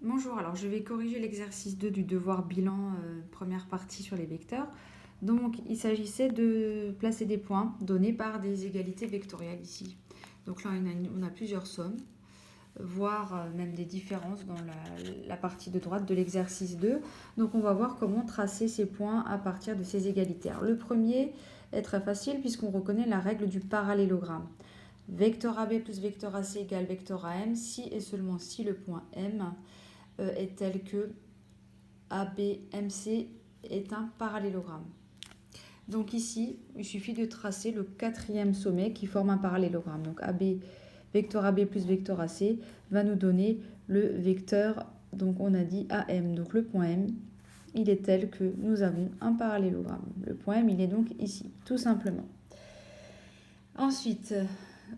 Bonjour, alors je vais corriger l'exercice 2 du devoir bilan, première partie sur les vecteurs. Donc il s'agissait de placer des points donnés par des égalités vectorielles ici. Donc là on a plusieurs sommes, voire même des différences dans la partie de droite de l'exercice 2. Donc on va voir comment tracer ces points à partir de ces égalités. Alors, le premier est très facile puisqu'on reconnaît la règle du parallélogramme. Vecteur AB plus vecteur AC égale vecteur AM si et seulement si le point M est tel que ABMC est un parallélogramme. Donc ici, il suffit de tracer le quatrième sommet qui forme un parallélogramme. Donc vecteur AB plus vecteur AC va nous donner le vecteur, donc on a dit AM. Donc le point M, il est tel que nous avons un parallélogramme. Le point M, il est donc ici, tout simplement. Ensuite,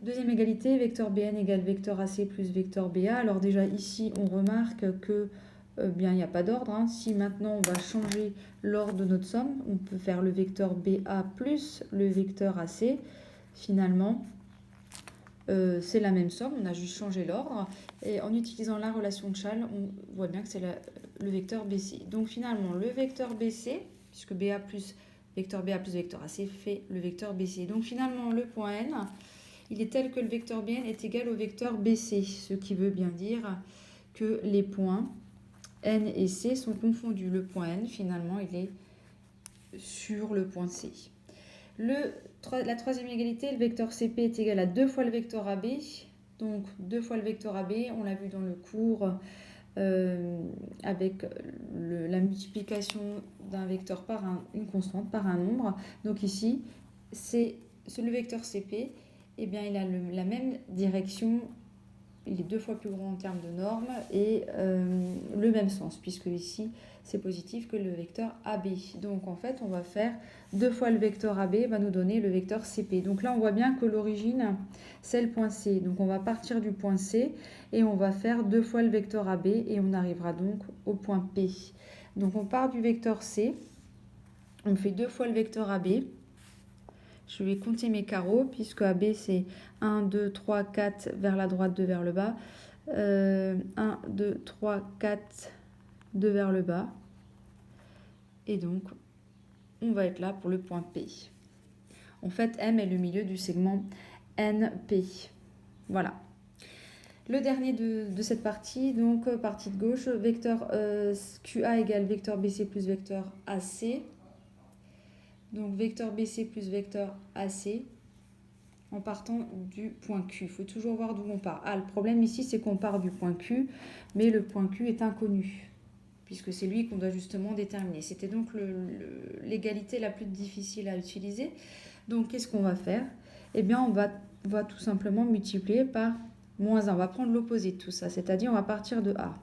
deuxième égalité, vecteur BN égale vecteur AC plus vecteur BA. Alors déjà ici, on remarque que bien, il n'y a pas d'ordre. Si maintenant on va changer l'ordre de notre somme, on peut faire le vecteur BA plus le vecteur AC. Finalement, c'est la même somme, on a juste changé l'ordre. Et en utilisant la relation de Chasles, on voit bien que c'est le vecteur BC. Donc finalement, le vecteur BC, puisque BA plus vecteur vecteur AC fait le vecteur BC. Donc finalement, le point N, il est tel que le vecteur BN est égal au vecteur BC, ce qui veut bien dire que les points N et C sont confondus. Le point N, finalement, il est sur le point C. La troisième égalité, le vecteur CP est égal à 2 fois le vecteur AB. Donc 2 fois le vecteur AB, on l'a vu dans le cours avec la multiplication d'un vecteur par une constante, par un nombre. Donc ici, c'est le vecteur CP, eh bien, il a la même direction, il est 2 fois plus grand en termes de normes et le même sens, puisque ici c'est positif que le vecteur AB. Donc en fait on va faire 2 fois le vecteur AB va nous donner le vecteur CP. Donc là on voit bien que l'origine c'est le point C. Donc on va partir du point C et on va faire 2 fois le vecteur AB et on arrivera donc au point P. Donc on part du vecteur C, on fait 2 fois le vecteur AB. Je vais compter mes carreaux, puisque AB c'est 1, 2, 3, 4 vers la droite, 2 vers le bas. 1, 2, 3, 4, 2 vers le bas. Et donc, on va être là pour le point P. En fait, M est le milieu du segment NP. Voilà. Le dernier de cette partie, donc partie de gauche, vecteur QA égale vecteur BC plus vecteur AC. Donc vecteur BC plus vecteur AC en partant du point Q. Il faut toujours voir d'où on part. Le problème ici, c'est qu'on part du point Q, mais le point Q est inconnu, puisque c'est lui qu'on doit justement déterminer. C'était donc l'égalité la plus difficile à utiliser. Donc qu'est-ce qu'on va faire? Eh bien, on va tout simplement multiplier par moins 1. On va prendre l'opposé de tout ça, c'est-à-dire on va partir de A.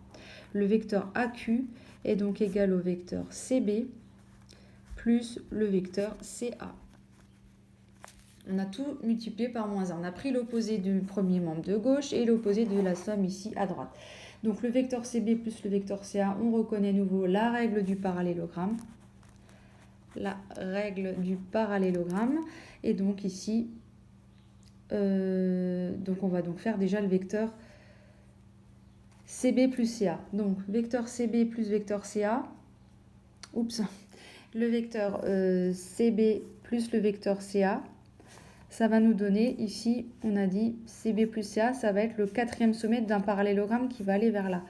Le vecteur AQ est donc égal au vecteur CB plus le vecteur CA. On a tout multiplié par moins 1. On a pris l'opposé du premier membre de gauche et l'opposé de la somme ici à droite. Donc le vecteur CB plus le vecteur CA, on reconnaît à nouveau la règle du parallélogramme. La règle du parallélogramme. Et donc ici, donc on va donc faire déjà le vecteur CB plus CA. Donc vecteur CB plus vecteur CA. Oups. Le vecteur CB plus le vecteur CA. Ça va nous donner, ici, on a dit CB plus CA, ça va être le quatrième sommet d'un parallélogramme qui va aller vers là.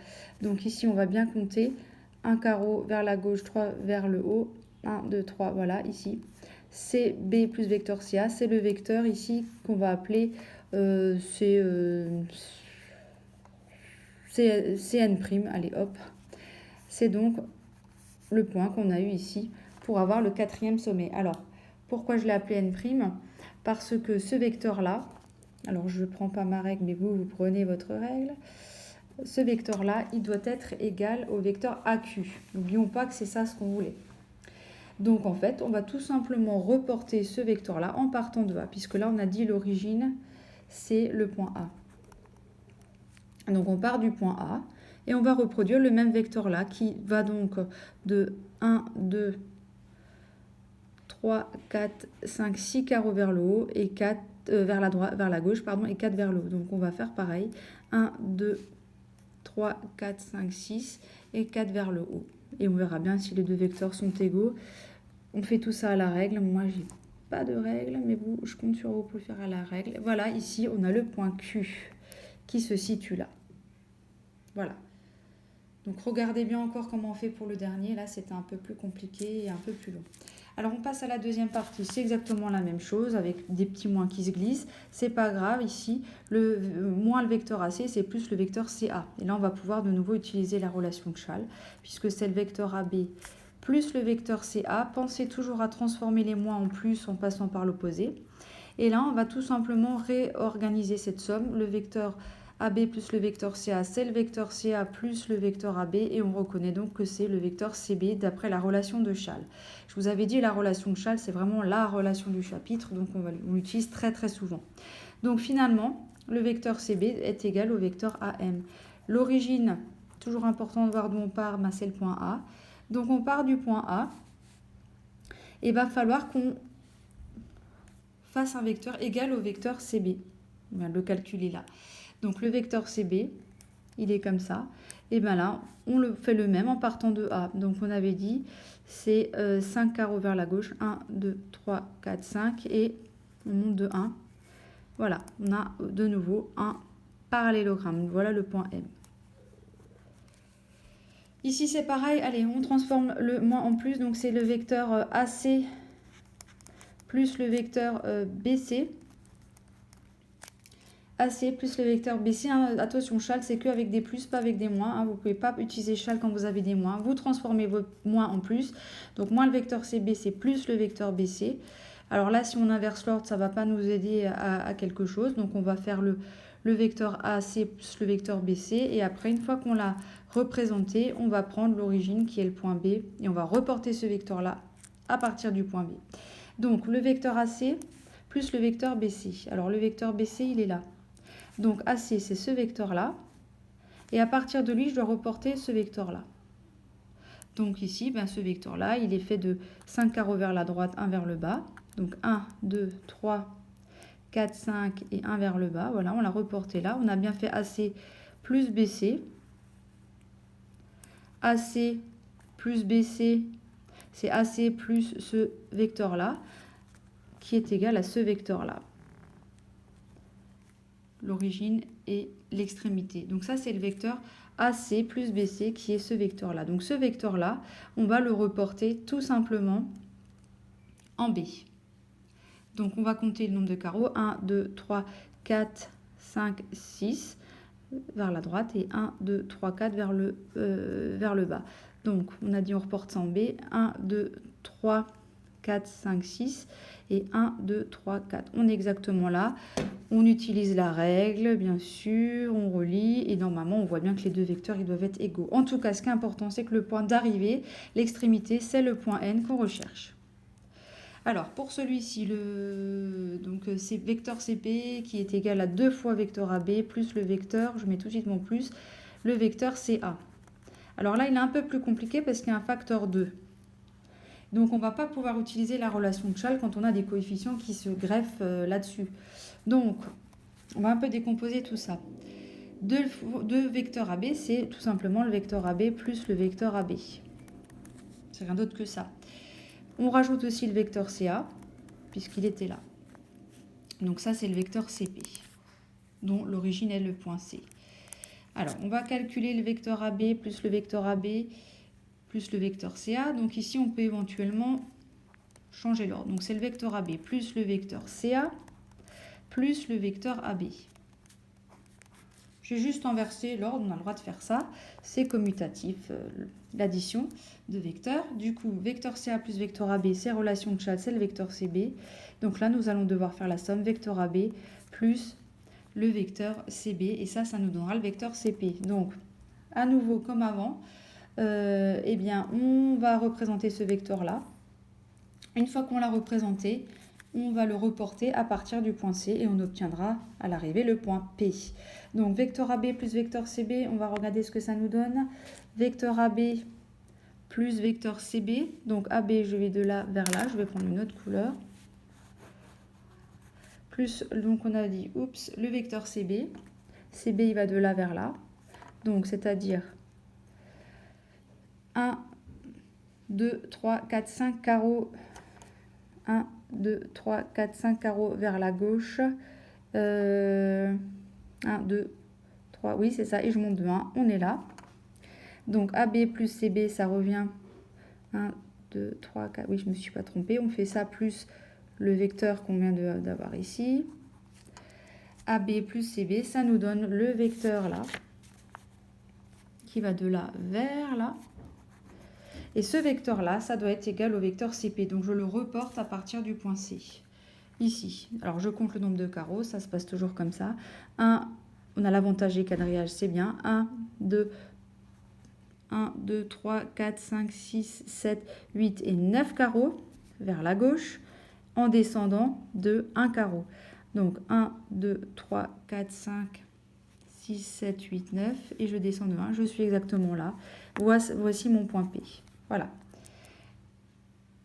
Donc ici, on va bien compter un carreau vers la gauche, 3 vers le haut, 1, 2, 3, voilà, ici. CB plus vecteur CA, c'est le vecteur ici qu'on va appeler CN', allez hop. C'est donc le point qu'on a eu ici pour avoir le quatrième sommet. Alors, pourquoi je l'ai appelé N'? Parce que ce vecteur-là, alors je ne prends pas ma règle, mais vous prenez votre règle. Ce vecteur-là, il doit être égal au vecteur AQ. N'oublions pas que c'est ça ce qu'on voulait. Donc en fait, on va tout simplement reporter ce vecteur-là en partant de A, puisque là on a dit l'origine, c'est le point A. Donc on part du point A et on va reproduire le même vecteur-là qui va donc de 1, 2, 3, 4, 5, 6 carreaux vers le haut et 4 vers la gauche, et 4 vers le haut. Donc on va faire pareil. 1, 2, 3, 4, 5, 6 et 4 vers le haut. Et on verra bien si les deux vecteurs sont égaux. On fait tout ça à la règle. Moi, j'ai pas de règle, mais vous, je compte sur vous pour le faire à la règle. Voilà, ici, on a le point Q qui se situe là. Voilà. Donc, regardez bien encore comment on fait pour le dernier. Là, c'était un peu plus compliqué et un peu plus long. Alors, on passe à la deuxième partie. C'est exactement la même chose avec des petits moins qui se glissent. C'est pas grave. Ici, moins le vecteur AC, c'est plus le vecteur CA. Et là, on va pouvoir de nouveau utiliser la relation de Schall, puisque c'est le vecteur AB plus le vecteur CA. Pensez toujours à transformer les moins en plus en passant par l'opposé. Et là, on va tout simplement réorganiser cette somme. Le vecteur AB plus le vecteur CA, c'est le vecteur CA plus le vecteur AB. Et on reconnaît donc que c'est le vecteur CB d'après la relation de Schall. Je vous avais dit, la relation de Schall, c'est vraiment la relation du chapitre. Donc, on l'utilise très très souvent. Donc, finalement, le vecteur CB est égal au vecteur AM. L'origine, toujours important de voir d'où on part, c'est le point A. Donc, on part du point A. Et il va falloir qu'on fasse un vecteur égal au vecteur CB. On va le calculer là. Donc, le vecteur CB, il est comme ça. Et bien là, on le fait le même en partant de A. Donc, on avait dit, c'est 5 carreaux vers la gauche. 1, 2, 3, 4, 5. Et on monte de 1. Voilà, on a de nouveau un parallélogramme. Voilà le point M. Ici, c'est pareil. Allez, on transforme le moins en plus. Donc, c'est le vecteur AC plus le vecteur BC. AC plus le vecteur BC. Attention, Schall, c'est que avec des plus, pas avec des moins. Vous ne pouvez pas utiliser Schall quand vous avez des moins. Vous transformez vos moins en plus. Donc, moins le vecteur CB, c'est plus le vecteur BC. Alors là, si on inverse l'ordre, ça ne va pas nous aider à quelque chose. Donc, on va faire le vecteur AC plus le vecteur BC. Et après, une fois qu'on l'a représenté, on va prendre l'origine qui est le point B. Et on va reporter ce vecteur-là à partir du point B. Donc, le vecteur AC plus le vecteur BC. Alors, le vecteur BC, il est là. Donc, AC, c'est ce vecteur-là. Et à partir de lui, je dois reporter ce vecteur-là. Donc, ici, ce vecteur-là, il est fait de 5 carreaux vers la droite, 1 vers le bas. Donc, 1, 2, 3, 4, 5 et 1 vers le bas. Voilà, on l'a reporté là. On a bien fait AC plus BC. AC plus BC, c'est AC plus ce vecteur-là, qui est égal à ce vecteur-là. L'origine et l'extrémité. Donc ça, c'est le vecteur AC plus BC qui est ce vecteur-là. Donc ce vecteur-là, on va le reporter tout simplement en B. Donc on va compter le nombre de carreaux. 1, 2, 3, 4, 5, 6 vers la droite et 1, 2, 3, 4 vers le bas. Donc on a dit on reporte ça en B. 1, 2, 3, 4, 5, 6 et 1, 2, 3, 4. On est exactement là. On utilise la règle, bien sûr, on relie et normalement on voit bien que les deux vecteurs ils doivent être égaux. En tout cas, ce qui est important, c'est que le point d'arrivée, l'extrémité, c'est le point N qu'on recherche. Alors, pour celui-ci, c'est vecteur CP qui est égal à 2 fois vecteur AB plus le vecteur, je mets tout de suite mon plus, le vecteur CA. Alors là, il est un peu plus compliqué parce qu'il y a un facteur 2. Donc, on ne va pas pouvoir utiliser la relation de Schall quand on a des coefficients qui se greffent là-dessus. Donc, on va un peu décomposer tout ça. 2 vecteurs AB, c'est tout simplement le vecteur AB plus le vecteur AB. C'est rien d'autre que ça. On rajoute aussi le vecteur CA, puisqu'il était là. Donc ça, c'est le vecteur CP, dont l'origine est le point C. Alors, on va calculer le vecteur AB plus le vecteur AB plus le vecteur CA. Donc ici, on peut éventuellement changer l'ordre. Donc c'est le vecteur AB plus le vecteur CA plus le vecteur AB. J'ai juste inversé l'ordre, on a le droit de faire ça. C'est commutatif, l'addition de vecteurs. Du coup, vecteur CA plus vecteur AB, c'est relation de Schall, c'est le vecteur CB. Donc là, nous allons devoir faire la somme vecteur AB plus le vecteur CB. Et ça nous donnera le vecteur CP. Donc, à nouveau, comme avant, on va représenter ce vecteur-là. Une fois qu'on l'a représenté, on va le reporter à partir du point C et on obtiendra à l'arrivée le point P. Donc, vecteur AB plus vecteur CB, on va regarder ce que ça nous donne. Vecteur AB plus vecteur CB. Donc, AB, je vais de là vers là. Je vais prendre une autre couleur. Plus, donc on a dit, le vecteur CB. CB, il va de là vers là. Donc, c'est-à-dire 1, 2, 3, 4, 5 carreaux. 1, 2, 3, 4, 5 carreaux vers la gauche. 1, 2, 3, oui, c'est ça. Et je monte de 1. On est là. Donc, AB plus CB, ça revient 1, 2, 3, 4. Oui, je ne me suis pas trompée. On fait ça plus le vecteur qu'on vient d'avoir ici. AB plus CB, ça nous donne le vecteur là, qui va de là vers là. Et ce vecteur-là, ça doit être égal au vecteur CP. Donc, je le reporte à partir du point C. Ici. Alors, je compte le nombre de carreaux. Ça se passe toujours comme ça. 1, on a l'avantage des quadrillages, c'est bien. 1, 2, 3, 4, 5, 6, 7, 8 et 9 carreaux vers la gauche en descendant de 1 carreau. Donc, 1, 2, 3, 4, 5, 6, 7, 8, 9 et je descends de 1. Je suis exactement là. Voici mon point P. Voilà.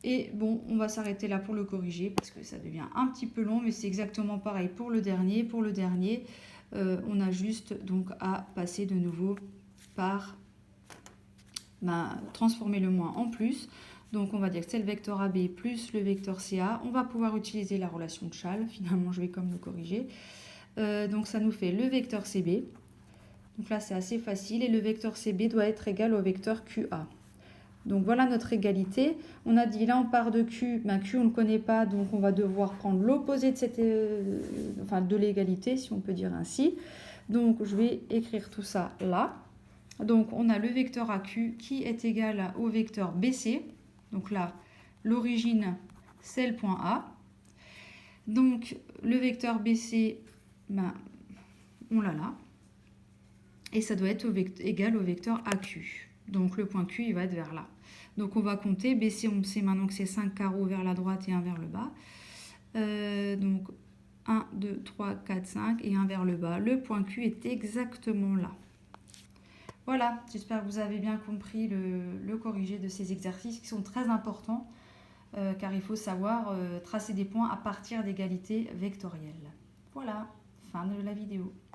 Et bon, on va s'arrêter là pour le corriger parce que ça devient un petit peu long, mais c'est exactement pareil pour le dernier. Pour le dernier, on a juste donc à passer de nouveau par transformer le moins en plus. Donc on va dire que c'est le vecteur AB plus le vecteur CA. On va pouvoir utiliser la relation de Chasles. Finalement, je vais comme le corriger. Donc ça nous fait le vecteur CB. Donc là, c'est assez facile. Et le vecteur CB doit être égal au vecteur QA. Donc voilà notre égalité. On a dit là on part de Q, Q on ne connaît pas, donc on va devoir prendre l'opposé de cette, de l'égalité, si on peut dire ainsi. Donc je vais écrire tout ça là. Donc on a le vecteur AQ qui est égal au vecteur BC. Donc là, l'origine c'est le point A. Donc le vecteur BC, on l'a là. Et ça doit être égal au vecteur AQ. Donc le point Q, il va être vers là. Donc on va compter. BC, on sait maintenant que c'est 5 carreaux vers la droite et 1 vers le bas. Donc 1, 2, 3, 4, 5 et 1 vers le bas. Le point Q est exactement là. Voilà, j'espère que vous avez bien compris le corrigé de ces exercices qui sont très importants car il faut savoir tracer des points à partir d'égalités vectorielles. Voilà, fin de la vidéo.